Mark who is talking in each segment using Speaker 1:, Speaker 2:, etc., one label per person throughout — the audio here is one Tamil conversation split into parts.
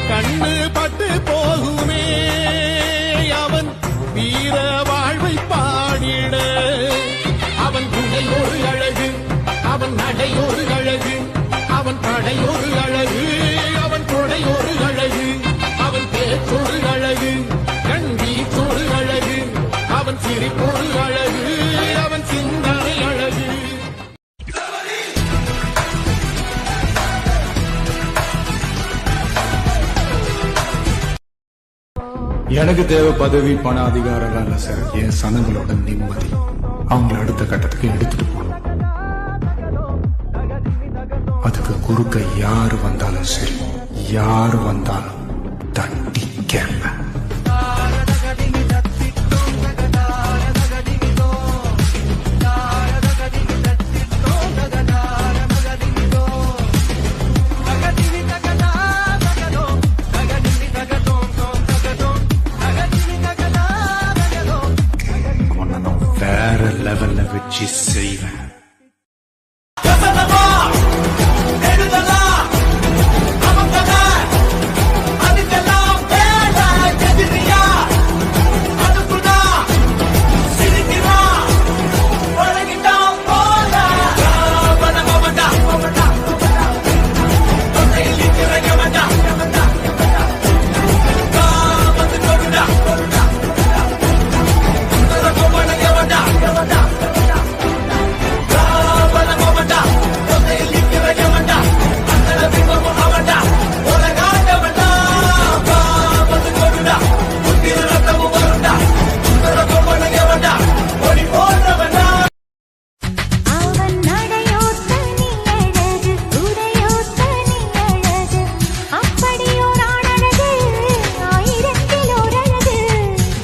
Speaker 1: கண்ணு பட்டு போகுமே அவன் வீர வாழ்வை பாடிட. அவன் துணை ஒரு அழகு, அவன் நடை ஒரு அழகு, அவன் படை ஒரு அழகு, அவன் கொடை ஒரு அழகு, அவன் பேச்சொரு அழகு, கண் வீச்சொரு அழகு, அவன் சிரிப்பொரு அழகு, அவன் சிந்தனை அழகு.
Speaker 2: எனக்கு தேவை பதவி, பண, அதிகாரம் இல்ல சார். என் சனங்களோட நிம்மதி. அவங்கள அடுத்த கட்டத்துக்கு எடுத்துட்டு போகணும். அதுக்கு குறுக்க யாரு வந்தாலும் சரி, யாரு வந்தாலும் தட்டி கேட்பேன். வேற லெவல்ல வச்சு செய்வேன்.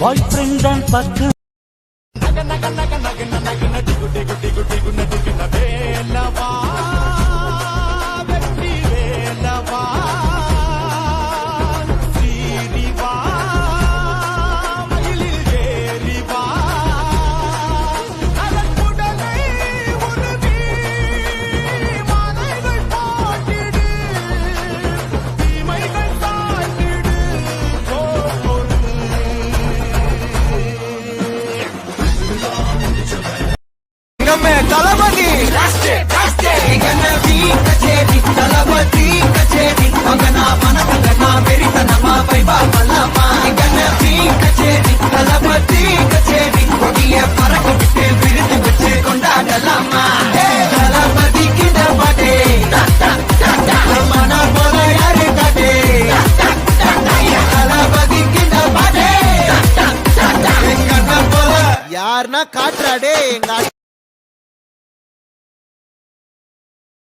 Speaker 3: பாய் ஃப்ரெண்ட் தான் பக்கு
Speaker 4: தளபதி தளபதி கச்சேரி மகனா மனதகனா வெறித்தனமா வைபா மல்லமா கச்சேரி தளபதி கச்சேரி கொடிய பறக்க விட்டு விருது வச்சு கொண்டாடலாமா. தளபதி கிட்ட பாட்டே மன போல யாரு காட்டே. தளபதி கிட்ட பாட்டே போல யாருன்னா காட்டுறாடே எங்க